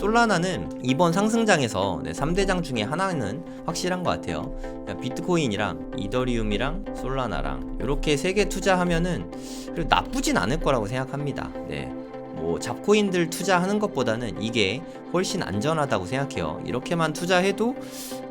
솔라나는 이번 상승장에서 3대장 중에 하나는 확실한 것 같아요. 비트코인이랑 이더리움이랑 솔라나랑 이렇게 3개 투자하면은 나쁘진 않을 거라고 생각합니다. 뭐 잡코인들 투자하는 것보다는 이게 훨씬 안전하다고 생각해요. 이렇게만 투자해도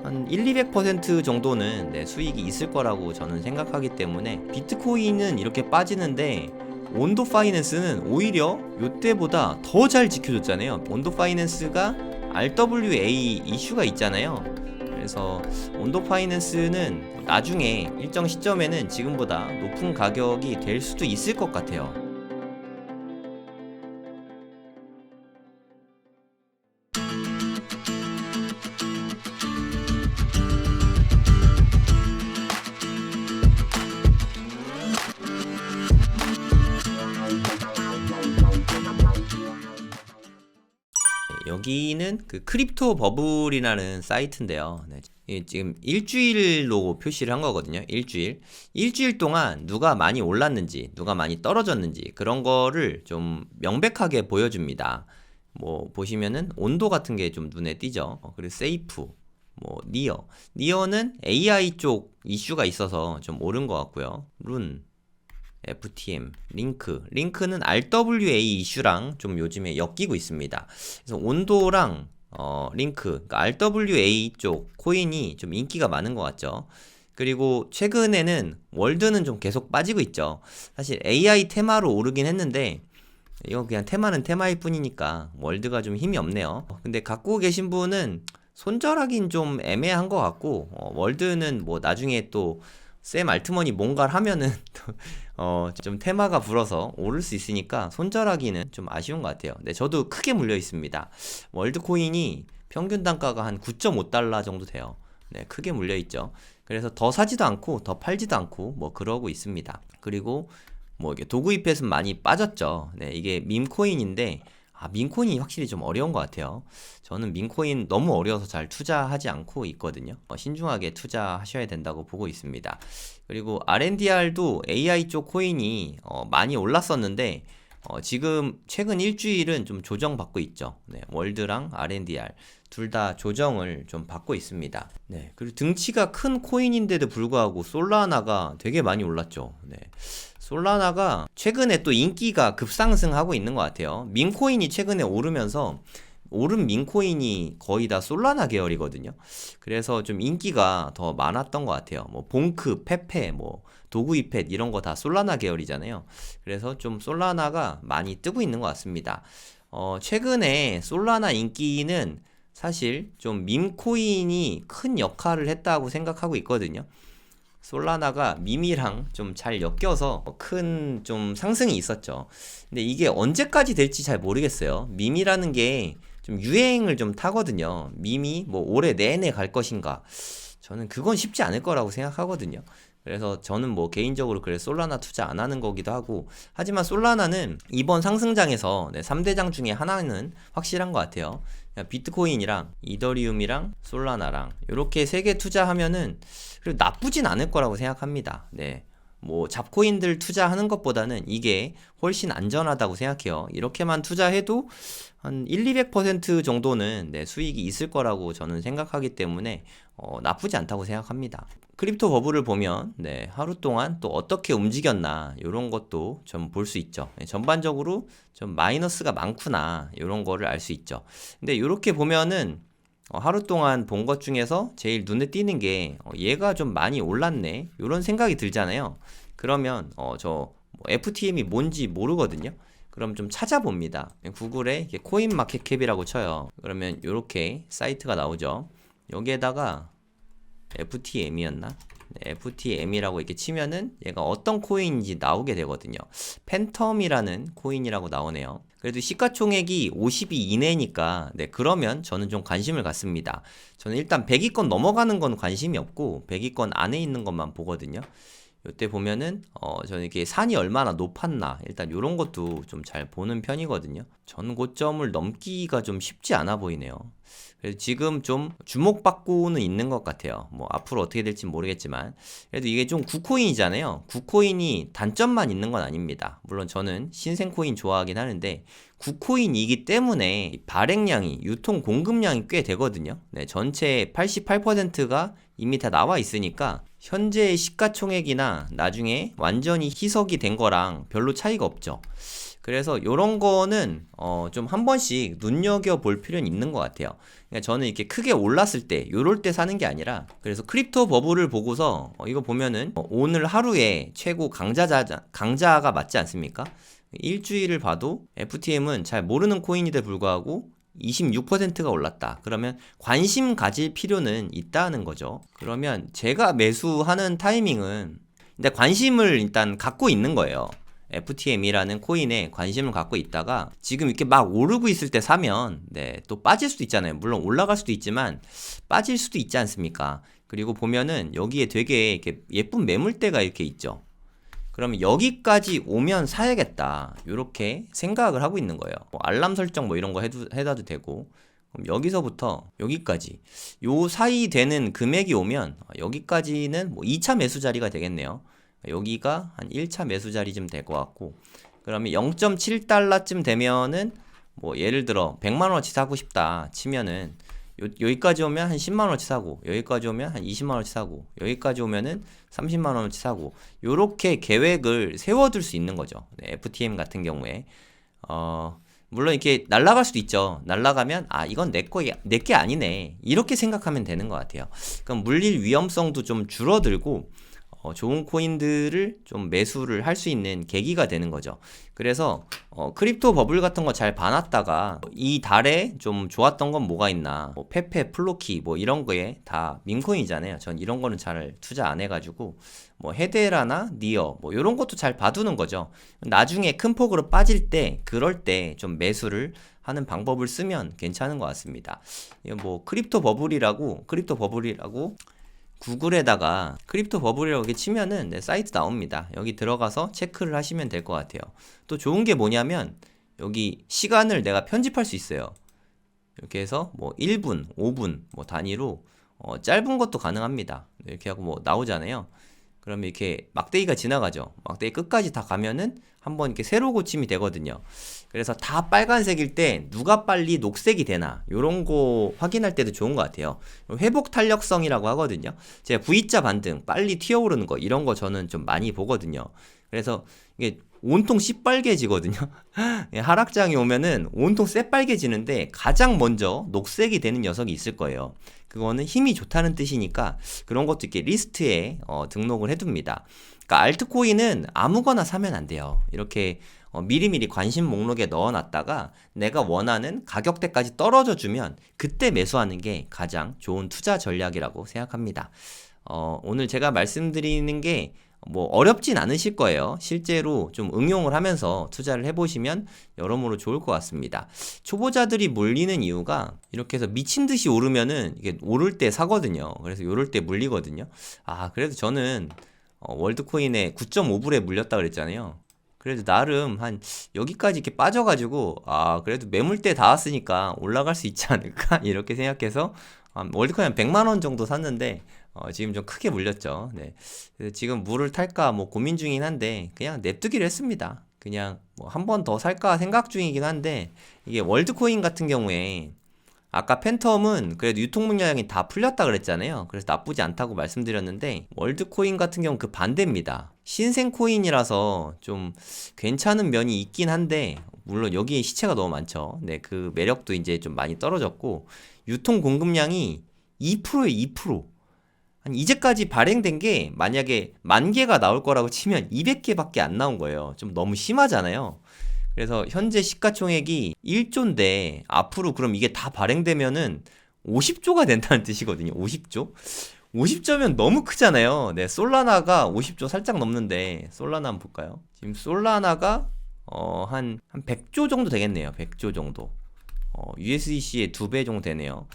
한 1-200% 정도는 수익이 있을 거라고 저는 생각하기 때문에 비트코인은 이렇게 빠지는데 온도 파이낸스는 오히려 이때보다 더 잘 지켜줬잖아요. 온도 파이낸스가 RWA 이슈가 있잖아요. 그래서 온도 파이낸스는 나중에 일정 시점에는 지금보다 높은 가격이 될 수도 있을 것 같아요. 여기는 그 크립토 버블이라는 사이트인데요. 지금 일주일로 표시를 한 거거든요. 일주일 동안 누가 많이 올랐는지 누가 많이 떨어졌는지 그런 거를 좀 명백하게 보여줍니다. 뭐 보시면은 온도 같은 게 좀 눈에 띄죠. 그리고 세이프, 뭐 니어는 AI 쪽 이슈가 있어서 좀 오른 것 같고요. 룬, FTM, 링크는 RWA 이슈랑 좀 요즘에 엮이고 있습니다. 그래서 온도랑 링크, 그러니까 RWA 쪽 코인이 좀 인기가 많은 것 같죠. 그리고 최근에는 월드는 좀 계속 빠지고 있죠. 사실 AI 테마로 오르긴 했는데 이거 그냥 테마는 테마일 뿐이니까 월드가 좀 힘이 없네요. 근데 갖고 계신 분은 손절하긴 좀 애매한 것 같고 월드는 뭐 나중에 또 샘 알트먼이 뭔가를 하면은 좀 테마가 불어서 오를 수 있으니까 손절하기는 좀 아쉬운 것 같아요. 네, 저도 크게 물려 있습니다. 월드 코인이 평균 단가가 한 9.5달러 정도 돼요. 네, 크게 물려 있죠. 그래서 더 사지도 않고 더 팔지도 않고 뭐 그러고 있습니다. 그리고 뭐 이게 도구 잎햇은 많이 빠졌죠. 네, 이게 밈코인인데 밈코인이 확실히 좀 어려운 것 같아요. 저는 밈코인 너무 어려워서 잘 투자하지 않고 있거든요. 신중하게 투자하셔야 된다고 보고 있습니다. 그리고 RNDR도 AI 쪽 코인이 많이 올랐었는데 지금 최근 일주일은 좀 조정받고 있죠. 네, 월드랑 RNDR 둘 다 조정을 좀 받고 있습니다. 네, 그리고 등치가 큰 코인인데도 불구하고 솔라나가 되게 많이 올랐죠. 네. 솔라나가 최근에 또 인기가 급상승하고 있는 것 같아요. 민코인이 최근에 오르면서 오른 민코인이 거의 다 솔라나 계열이거든요. 그래서 좀 인기가 더 많았던 것 같아요. 뭐 봉크, 페페, 뭐 도구이펫 이런 거 다 솔라나 계열이잖아요. 그래서 좀 솔라나가 많이 뜨고 있는 것 같습니다. 최근에 솔라나 인기는 사실 좀 밈코인이 큰 역할을 했다고 생각하고 있거든요. 솔라나가 밈이랑 좀 잘 엮여서 큰 좀 상승이 있었죠. 근데 이게 언제까지 될지 잘 모르겠어요. 밈이라는 게 좀 유행을 좀 타거든요. 밈이 뭐 올해 내내 갈 것인가? 저는 그건 쉽지 않을 거라고 생각하거든요. 그래서 저는 뭐 개인적으로 그래 솔라나 투자 안 하는 거기도 하고, 하지만 솔라나는 이번 상승장에서 3대장 중에 하나는 확실한 것 같아요. 비트코인이랑 이더리움이랑 솔라나랑 이렇게 3개 투자하면은 나쁘진 않을 거라고 생각합니다. 네. 뭐 잡코인들 투자하는 것보다는 이게 훨씬 안전하다고 생각해요. 이렇게만 투자해도 한 1-200% 정도는 수익이 있을 거라고 저는 생각하기 때문에 나쁘지 않다고 생각합니다. 크립토 버블을 보면 하루 동안 또 어떻게 움직였나 이런 것도 좀 볼 수 있죠. 전반적으로 좀 마이너스가 많구나 이런 거를 알 수 있죠. 근데 이렇게 보면은 하루 동안 본 것 중에서 제일 눈에 띄는 게 얘가 좀 많이 올랐네 이런 생각이 들잖아요. 그러면 저 FTM이 뭔지 모르거든요. 그럼 좀 찾아봅니다. 구글에 코인마켓캡이라고 쳐요. 그러면 이렇게 사이트가 나오죠. 여기에다가 FTM이었나? FTM이라고 이렇게 치면은 얘가 어떤 코인인지 나오게 되거든요. 팬텀이라는 코인이라고 나오네요. 그래도 시가총액이 50이 이내니까 그러면 저는 좀 관심을 갖습니다. 저는 일단 100위권 넘어가는 건 관심이 없고 100위권 안에 있는 것만 보거든요. 이때 보면은 저는 이게 산이 얼마나 높았나 일단 이런 것도 좀 잘 보는 편이거든요. 전 고점을 넘기가 좀 쉽지 않아 보이네요. 그래서 지금 좀 주목받고는 있는 것 같아요. 뭐 앞으로 어떻게 될지 모르겠지만 그래도 이게 좀 구코인이잖아요. 구코인이 단점만 있는 건 아닙니다. 물론 저는 신생코인 좋아하긴 하는데 구코인이기 때문에 발행량이 유통 공급량이 꽤 되거든요. 네, 전체 88%가 이미 다 나와 있으니까 현재의 시가총액이나 나중에 완전히 희석이 된 거랑 별로 차이가 없죠. 그래서 요런 거는 좀 한 번씩 눈여겨볼 필요는 있는 것 같아요. 그러니까 저는 이렇게 크게 올랐을 때 요럴 때 사는 게 아니라, 그래서 크립토 버블을 보고서 이거 보면은 오늘 하루에 최고 강자가 맞지 않습니까? 일주일을 봐도 FTM은 잘 모르는 코인인데 불구하고 26%가 올랐다. 그러면 관심 가질 필요는 있다는 거죠. 그러면 제가 매수하는 타이밍은, 근데 관심을 일단 갖고 있는 거예요. FTM이라는 코인에 관심을 갖고 있다가 지금 이렇게 막 오르고 있을 때 사면 또 빠질 수도 있잖아요. 물론 올라갈 수도 있지만 빠질 수도 있지 않습니까? 그리고 보면은 여기에 되게 이렇게 예쁜 매물대가 이렇게 있죠. 그러면 여기까지 오면 사야겠다, 이렇게 생각을 하고 있는 거예요. 뭐 알람 설정 뭐 이런 거 해놔도 되고, 그럼 여기서부터 여기까지 요 사이 되는 금액이 오면 여기까지는 뭐 2차 매수 자리가 되겠네요. 여기가 한 1차 매수 자리쯤 될 것 같고, 그러면 0.7달러쯤 되면은 뭐 예를 들어 100만원어치 사고 싶다 치면은 여기까지 오면 한 10만원어치 사고, 여기까지 오면 한 20만원어치 사고, 여기까지 오면은 30만원어치 사고, 요렇게 계획을 세워둘 수 있는 거죠. 네, FTM 같은 경우에 물론 이렇게 날아갈 수도 있죠. 날아가면 이건 내게 아니네, 이렇게 생각하면 되는 것 같아요. 그럼 물릴 위험성도 좀 줄어들고 좋은 코인들을 좀 매수를 할 수 있는 계기가 되는 거죠. 그래서 크립토 버블 같은 거 잘 봐놨다가 이 달에 좀 좋았던 건 뭐가 있나, 뭐 페페, 플로키 뭐 이런 거에 다 밈코인이잖아요. 전 이런 거는 잘 투자 안 해가지고 뭐 헤데라나 니어 뭐 이런 것도 잘 봐두는 거죠. 나중에 큰 폭으로 빠질 때, 그럴 때 좀 매수를 하는 방법을 쓰면 괜찮은 것 같습니다. 뭐 크립토 버블이라고 구글에다가 크립토 버블이라고 이렇게 치면은 사이트 나옵니다. 여기 들어가서 체크를 하시면 될 것 같아요. 또 좋은 게 뭐냐면 여기 시간을 내가 편집할 수 있어요. 이렇게 해서 뭐 1분, 5분 뭐 단위로 짧은 것도 가능합니다. 이렇게 하고 뭐 나오잖아요. 그러면 이렇게 막대기가 지나가죠. 막대기 끝까지 다 가면은 한번 이렇게 세로 고침이 되거든요. 그래서 다 빨간색일 때 누가 빨리 녹색이 되나, 요런 거 확인할 때도 좋은 것 같아요. 회복 탄력성이라고 하거든요. 제가 V자 반등 빨리 튀어오르는 거, 이런 거 저는 좀 많이 보거든요. 그래서 이게 온통 시빨개지거든요. 하락장이 오면은 온통 새빨개지는데 가장 먼저 녹색이 되는 녀석이 있을 거예요. 그거는 힘이 좋다는 뜻이니까 그런 것도 이렇게 리스트에 등록을 해둡니다. 그러니까 알트코인은 아무거나 사면 안 돼요. 이렇게 미리미리 관심 목록에 넣어놨다가 내가 원하는 가격대까지 떨어져 주면 그때 매수하는 게 가장 좋은 투자 전략이라고 생각합니다. 오늘 제가 말씀드리는 게 뭐 어렵진 않으실 거예요. 실제로 좀 응용을 하면서 투자를 해보시면 여러모로 좋을 것 같습니다. 초보자들이 몰리는 이유가 이렇게 해서 미친 듯이 오르면은 이게 오를 때 사거든요. 그래서 오를 때 물리거든요. 그래도 저는 월드코인에 9.5불에 물렸다 그랬잖아요. 그래도 나름 한 여기까지 이렇게 빠져가지고 그래도 매물대 닿았으니까 올라갈 수 있지 않을까 이렇게 생각해서 월드코인 한 100만원 정도 샀는데 지금 좀 크게 물렸죠. 네. 그래서 지금 물을 탈까 뭐 고민 중이긴 한데 그냥 냅두기로 했습니다. 그냥 뭐 한 번 더 살까 생각 중이긴 한데, 이게 월드코인 같은 경우에 아까 팬텀은 그래도 유통 물량이 다 풀렸다 그랬잖아요. 그래서 나쁘지 않다고 말씀드렸는데 월드코인 같은 경우는 그 반대입니다. 신생코인이라서 좀 괜찮은 면이 있긴 한데, 물론 여기에 시체가 너무 많죠. 네, 그 매력도 이제 좀 많이 떨어졌고, 유통 공급량이 2%에 2%. 한 이제까지 발행된 게 만약에 10,000개가 나올 거라고 치면 200개밖에 안 나온 거예요. 좀 너무 심하잖아요. 그래서 현재 시가총액이 1조인데 앞으로 그럼 이게 다 발행되면은 50조가 된다는 뜻이거든요. 50조? 50조면 너무 크잖아요. 네, 솔라나가 50조 살짝 넘는데, 솔라나 한번 볼까요? 지금 솔라나가 한 100조 정도 되겠네요. 100조 정도. USDC의 2배 정도 되네요.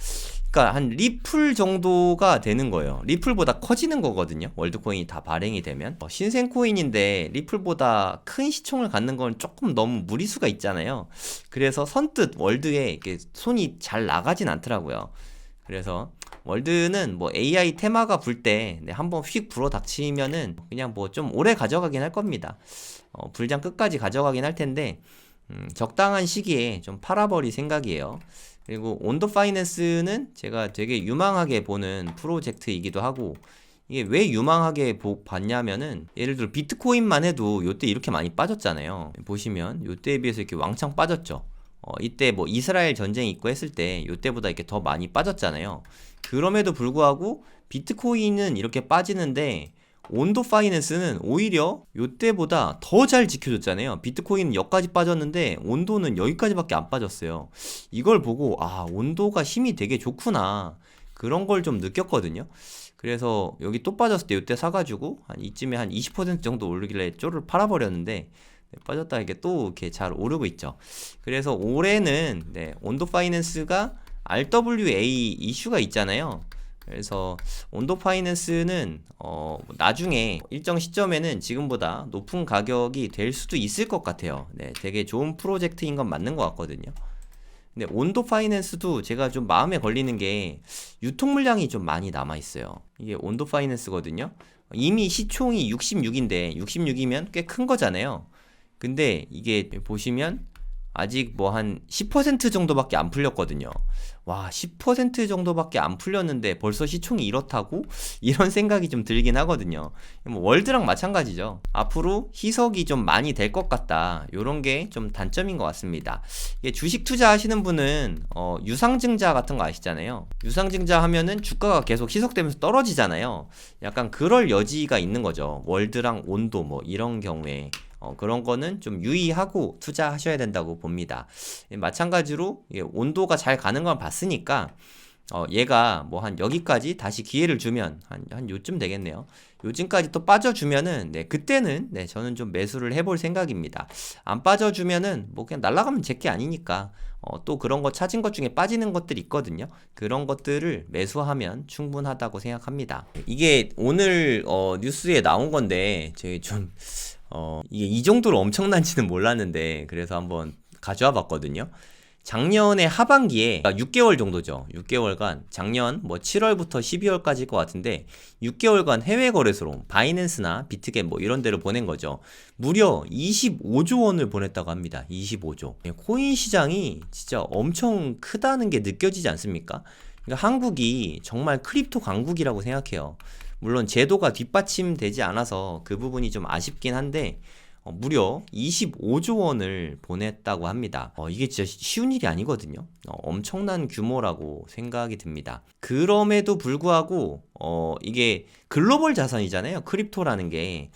그러니까 한 리플 정도가 되는 거예요. 리플보다 커지는 거거든요. 월드코인이 다 발행이 되면. 신생 코인인데 리플보다 큰 시총을 갖는 건 조금 너무 무리수가 있잖아요. 그래서 선뜻 월드에 이렇게 손이 잘 나가진 않더라고요. 그래서 월드는 뭐 AI 테마가 불 때 한번 휙 불어 닥치면은 그냥 뭐 좀 오래 가져가긴 할 겁니다. 불장 끝까지 가져가긴 할 텐데 적당한 시기에 좀 팔아버릴 생각이에요. 그리고 온도 파이낸스는 제가 되게 유망하게 보는 프로젝트이기도 하고, 이게 왜 유망하게 봤냐면은 예를 들어 비트코인만 해도 요때 이렇게 많이 빠졌잖아요. 보시면 요때에 비해서 이렇게 왕창 빠졌죠. 이때 뭐 이스라엘 전쟁이 있고 했을 때 요때보다 이렇게 더 많이 빠졌잖아요. 그럼에도 불구하고 비트코인은 이렇게 빠지는데 온도 파이낸스는 오히려 요때보다 더 잘 지켜줬잖아요. 비트코인은 여기까지 빠졌는데 온도는 여기까지밖에 안 빠졌어요. 이걸 보고 온도가 힘이 되게 좋구나, 그런 걸 좀 느꼈거든요. 그래서 여기 또 빠졌을 때 요때 사가지고 한 이쯤에 한 20% 정도 오르길래 쪼를 팔아버렸는데 빠졌다 이게 또 이렇게 잘 오르고 있죠. 그래서 올해는 온도 파이낸스가 RWA 이슈가 있잖아요. 그래서 온도 파이낸스는 나중에 일정 시점에는 지금보다 높은 가격이 될 수도 있을 것 같아요. 되게 좋은 프로젝트인 건 맞는 것 같거든요. 근데 온도 파이낸스도 제가 좀 마음에 걸리는 게 유통 물량이 좀 많이 남아 있어요. 이게 온도 파이낸스거든요. 이미 시총이 66인데 66이면 꽤 큰 거잖아요. 근데 이게 보시면 아직 뭐 한 10% 정도밖에 안 풀렸거든요. 와, 10% 정도밖에 안 풀렸는데 벌써 시총이 이렇다고? 이런 생각이 좀 들긴 하거든요. 뭐 월드랑 마찬가지죠. 앞으로 희석이 좀 많이 될 것 같다, 요런 게 좀 단점인 것 같습니다. 이게 주식 투자하시는 분은 유상증자 같은 거 아시잖아요. 유상증자 하면은 주가가 계속 희석되면서 떨어지잖아요. 약간 그럴 여지가 있는 거죠. 월드랑 온도 뭐 이런 경우에 그런 거는 좀 유의하고 투자하셔야 된다고 봅니다. 마찬가지로 온도가 잘 가는 걸 봤으니까 얘가 뭐 한 여기까지 다시 기회를 주면 한 요쯤 되겠네요. 요즘까지 또 빠져주면은 그때는 저는 좀 매수를 해볼 생각입니다. 안 빠져주면은 뭐 그냥 날아가면 제게 아니니까 또 그런 거 찾은 것 중에 빠지는 것들이 있거든요. 그런 것들을 매수하면 충분하다고 생각합니다. 이게 오늘 뉴스에 나온 건데 저희 좀 이게 이 정도로 엄청난지는 몰랐는데 그래서 한번 가져와 봤거든요. 작년에 하반기에 6개월 정도죠. 6개월간 작년 뭐 7월부터 12월까지일 것 같은데 6개월간 해외 거래소로 바이낸스나 비트겟 뭐 이런 데로 보낸 거죠. 무려 25조 원을 보냈다고 합니다. 25조. 코인 시장이 진짜 엄청 크다는 게 느껴지지 않습니까? 그러니까 한국이 정말 크립토 강국이라고 생각해요. 물론 제도가 뒷받침되지 않아서 그 부분이 좀 아쉽긴 한데 무려 25조 원을 보냈다고 합니다. 이게 진짜 쉬운 일이 아니거든요. 엄청난 규모라고 생각이 듭니다. 그럼에도 불구하고 이게 글로벌 자산이잖아요. 크립토라는 게.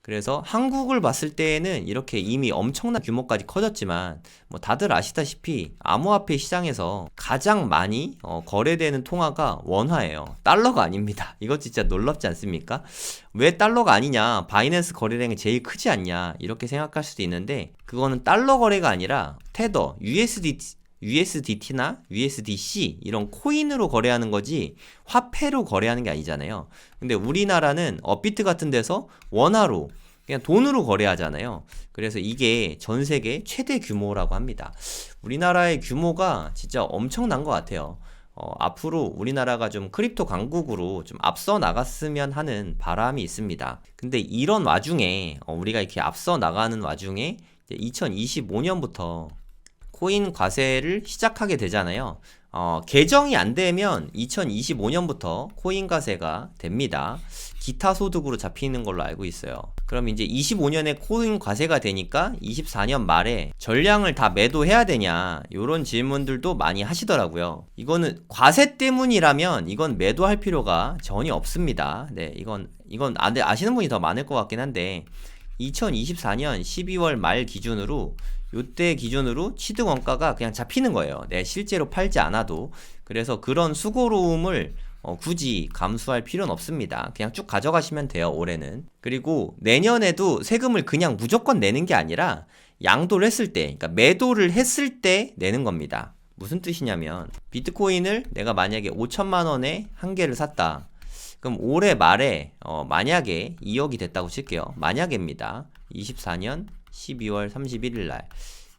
그래서 한국을 봤을 때에는 이렇게 이미 엄청난 규모까지 커졌지만 뭐 다들 아시다시피 암호화폐 시장에서 가장 많이 거래되는 통화가 원화예요. 달러가 아닙니다. 이거 진짜 놀랍지 않습니까? 왜 달러가 아니냐, 바이낸스 거래량이 제일 크지 않냐 이렇게 생각할 수도 있는데 그거는 달러 거래가 아니라 테더, USDT나 USDC 이런 코인으로 거래하는 거지 화폐로 거래하는 게 아니잖아요. 근데 우리나라는 업비트 같은 데서 원화로 그냥 돈으로 거래하잖아요. 그래서 이게 전 세계 최대 규모라고 합니다. 우리나라의 규모가 진짜 엄청난 것 같아요. 앞으로 우리나라가 좀 크립토 강국으로 좀 앞서 나갔으면 하는 바람이 있습니다. 근데 이런 와중에 우리가 이렇게 앞서 나가는 와중에 2025년부터 코인 과세를 시작하게 되잖아요. 개정이 안 되면 2025년부터 코인 과세가 됩니다. 기타 소득으로 잡히는 걸로 알고 있어요. 그럼 이제 25년에 코인 과세가 되니까 24년 말에 전량을 다 매도해야 되냐, 이런 질문들도 많이 하시더라고요. 이거는 과세 때문이라면 이건 매도할 필요가 전혀 없습니다. 이건 아시는 분이 더 많을 것 같긴 한데 2024년 12월 말 기준으로 요때 기준으로 취득 원가가 그냥 잡히는 거예요. 실제로 팔지 않아도. 그래서 그런 수고로움을 굳이 감수할 필요는 없습니다. 그냥 쭉 가져가시면 돼요, 올해는. 그리고 내년에도 세금을 그냥 무조건 내는 게 아니라 양도를 했을 때, 그러니까 매도를 했을 때 내는 겁니다. 무슨 뜻이냐면 비트코인을 내가 만약에 5천만 원에 한 개를 샀다. 그럼 올해 말에 만약에 2억이 됐다고 칠게요. 만약에입니다. 24년 12월 31일 날.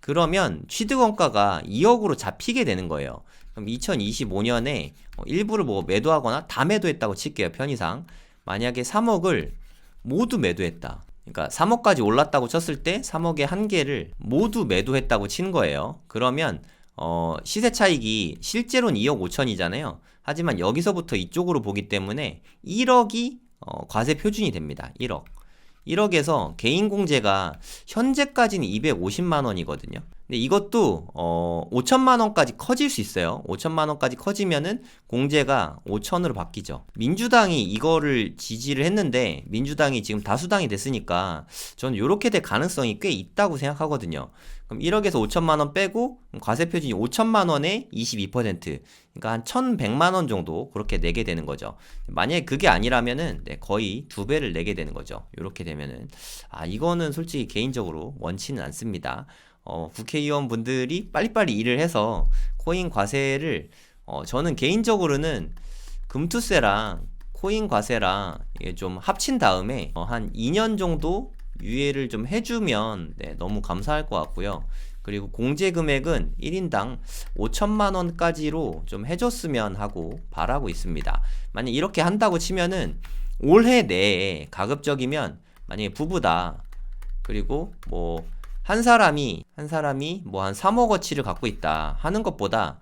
그러면 취득원가가 2억으로 잡히게 되는 거예요. 그럼 2025년에 일부를 뭐 매도하거나 다 매도했다고 칠게요. 편의상. 만약에 3억을 모두 매도했다. 그러니까 3억까지 올랐다고 쳤을 때 3억의 한 개를 모두 매도했다고 친 거예요. 그러면 시세 차익이 실제로는 2억 5천이잖아요. 하지만 여기서부터 이쪽으로 보기 때문에 1억이 과세 표준이 됩니다. 1억. 1억에서 개인 공제가 현재까지는 250만 원이거든요. 근데 이것도 5천만 원까지 커질 수 있어요. 5천만 원까지 커지면은 공제가 5천으로 바뀌죠. 민주당이 이거를 지지를 했는데 민주당이 지금 다수당이 됐으니까 저는 이렇게 될 가능성이 꽤 있다고 생각하거든요. 그럼 1억에서 5천만 원 빼고 과세 표준이 5천만 원에 22%, 그러니까 한 1,100만 원 정도 그렇게 내게 되는 거죠. 만약에 그게 아니라면은 거의 2배를 내게 되는 거죠. 이렇게 되면은 이거는 솔직히 개인적으로 원치는 않습니다. 국회의원분들이 빨리빨리 일을 해서 코인 과세를 저는 개인적으로는 금투세랑 코인 과세랑 이게 좀 합친 다음에 한 2년 정도 유예를 좀 해주면 너무 감사할 것 같고요. 그리고 공제 금액은 1인당 5천만 원까지로 좀 해줬으면 하고 바라고 있습니다. 만약 이렇게 한다고 치면은 올해 내에 가급적이면 만약에 부부다, 그리고 뭐 한 사람이 뭐 한 3억어치를 갖고 있다 하는 것보다,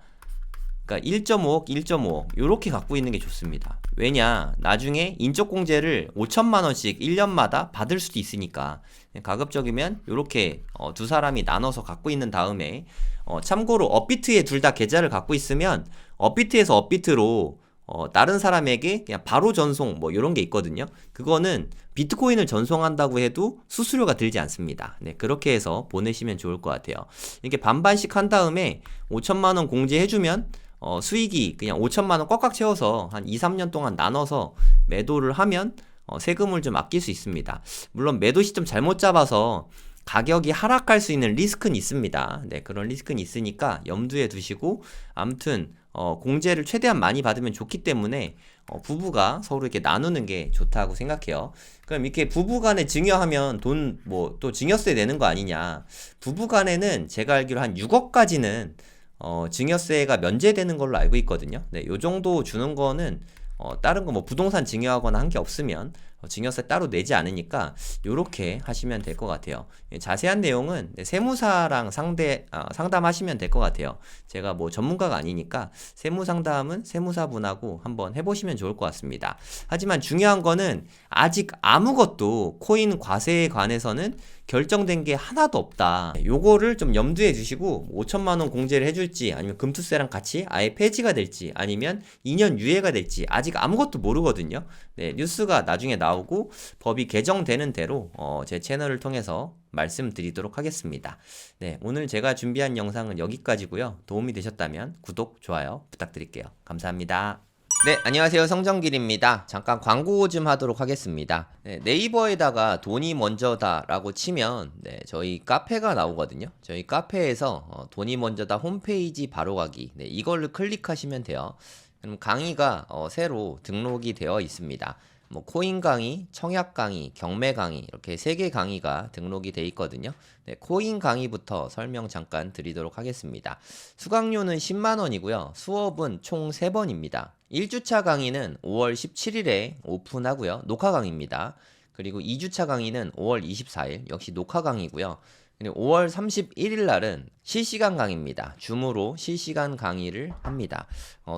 그러니까 1.5억, 1.5억 요렇게 갖고 있는 게 좋습니다. 왜냐, 나중에 인적공제를 5천만 원씩 1년마다 받을 수도 있으니까 가급적이면 요렇게 두 사람이 나눠서 갖고 있는 다음에 참고로 업비트에 둘 다 계좌를 갖고 있으면 업비트에서 업비트로 다른 사람에게 그냥 바로 전송 뭐 이런 게 있거든요. 그거는 비트코인을 전송한다고 해도 수수료가 들지 않습니다. 그렇게 해서 보내시면 좋을 것 같아요. 이렇게 반반씩 한 다음에 5천만 원 공제해주면 수익이 그냥 5천만 원 꽉꽉 채워서 한 2, 3년 동안 나눠서 매도를 하면 세금을 좀 아낄 수 있습니다. 물론 매도 시점 잘못 잡아서 가격이 하락할 수 있는 리스크는 있습니다. 그런 리스크는 있으니까 염두에 두시고, 아무튼 공제를 최대한 많이 받으면 좋기 때문에 부부가 서로 이렇게 나누는 게 좋다고 생각해요. 그럼 이렇게 부부간에 증여하면 돈 뭐 또 증여세 내는 거 아니냐? 부부간에는 제가 알기로 한 6억까지는 증여세가 면제되는 걸로 알고 있거든요. 요 정도 주는 거는 다른 거 뭐 부동산 증여하거나 한 게 없으면 증여세 따로 내지 않으니까 요렇게 하시면 될 것 같아요. 자세한 내용은 세무사랑 상담하시면 될 것 같아요. 제가 뭐 전문가가 아니니까 세무 상담은 세무사분하고 한번 해보시면 좋을 것 같습니다. 하지만 중요한 거는 아직 아무것도 코인 과세에 관해서는 결정된 게 하나도 없다. 요거를 좀 염두에 두시고 5천만 원 공제를 해줄지, 아니면 금투세랑 같이 아예 폐지가 될지, 아니면 2년 유예가 될지 아직 아무것도 모르거든요. 뉴스가 나중에 나오고 법이 개정되는 대로 제 채널을 통해서 말씀드리도록 하겠습니다. 오늘 제가 준비한 영상은 여기까지고요. 도움이 되셨다면 구독, 좋아요 부탁드릴게요. 감사합니다. 안녕하세요. 성정길입니다. 잠깐 광고 좀 하도록 하겠습니다. 네이버에다가 돈이 먼저다 라고 치면 저희 카페가 나오거든요. 저희 카페에서 돈이 먼저다 홈페이지 바로 가기, 이걸로 클릭하시면 돼요. 그럼 강의가 새로 등록이 되어 있습니다. 뭐 코인 강의, 청약 강의, 경매 강의, 이렇게 3개 강의가 등록이 돼 있거든요. 코인 강의부터 설명 잠깐 드리도록 하겠습니다. 수강료는 10만 원이고요. 수업은 총 3번입니다. 1주차 강의는 5월 17일에 오픈하고요. 녹화 강의입니다. 그리고 2주차 강의는 5월 24일, 역시 녹화 강의고요. 그리고 5월 31일 날은 실시간 강의입니다. 줌으로 실시간 강의를 합니다.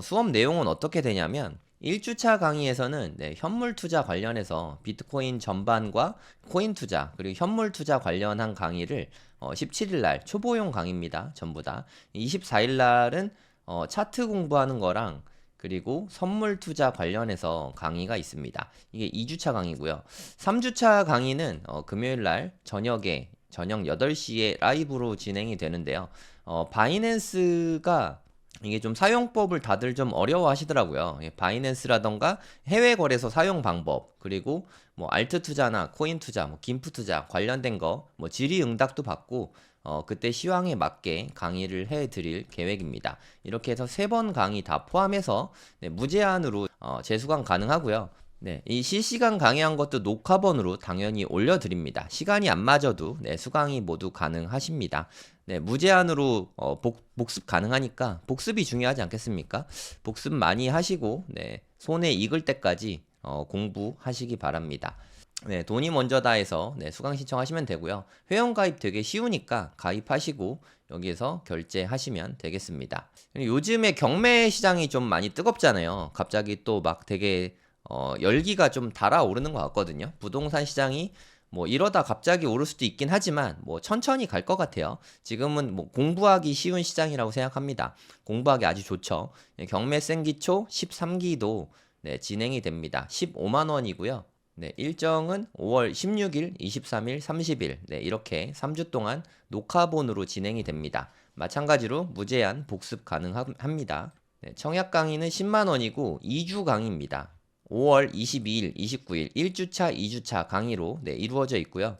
수업 내용은 어떻게 되냐면, 1주차 강의에서는 현물 투자 관련해서 비트코인 전반과 코인 투자, 그리고 현물 투자 관련한 강의를 17일 날 초보용 강의입니다. 전부 다. 24일 날은 차트 공부하는 거랑, 그리고 선물 투자 관련해서 강의가 있습니다. 이게 2주차 강의고요. 3주차 강의는 금요일 날 저녁 8시에 라이브로 진행이 되는데요. 바이낸스가 이게 좀 사용법을 다들 좀 어려워 하시더라고요. 바이낸스라던가 해외 거래소 사용 방법, 그리고 뭐 알트 투자나 코인 투자, 뭐 김프 투자 관련된 거, 뭐 질의응답도 받고 그때 시황에 맞게 강의를 해드릴 계획입니다. 이렇게 해서 3번 강의 다 포함해서 네, 무제한으로 재수강 가능하고요. 네, 이 실시간 강의한 것도 녹화본으로 당연히 올려드립니다. 시간이 안 맞아도 네, 수강이 모두 가능하십니다. 네, 무제한으로 복습 가능하니까 복습이 중요하지 않겠습니까? 복습 많이 하시고 네, 손에 익을 때까지 공부하시기 바랍니다. 네, 돈이 먼저다 해서 네, 수강 신청하시면 되고요. 회원 가입 되게 쉬우니까 가입하시고 여기에서 결제하시면 되겠습니다. 요즘에 경매 시장이 좀 많이 뜨겁잖아요. 갑자기 또 막 되게 열기가 좀 달아오르는 것 같거든요. 부동산 시장이 뭐 이러다 갑자기 오를 수도 있긴 하지만 뭐 천천히 갈 것 같아요. 지금은 뭐 공부하기 쉬운 시장이라고 생각합니다. 공부하기 아주 좋죠. 네, 경매 생기초 13기도 네, 진행이 됩니다. 15만 원이고요. 네, 일정은 5월 16일, 23일, 30일 네, 이렇게 3주 동안 녹화본으로 진행이 됩니다. 마찬가지로 무제한 복습 가능합니다. 네, 청약 강의는 10만 원이고 2주 강의입니다. 5월 22일, 29일 1주차, 2주차 강의로 네, 이루어져 있고요.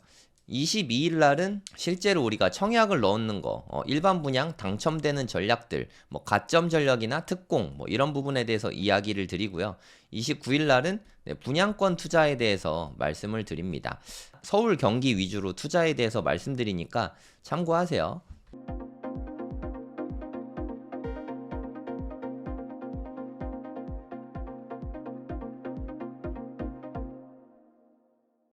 22일 날은 실제로 우리가 청약을 넣는 거, 일반 분양 당첨되는 전략들, 뭐 가점 전략이나 특공, 뭐 이런 부분에 대해서 이야기를 드리고요. 29일 날은 네, 분양권 투자에 대해서 말씀을 드립니다. 서울, 경기 위주로 투자에 대해서 말씀드리니까 참고하세요.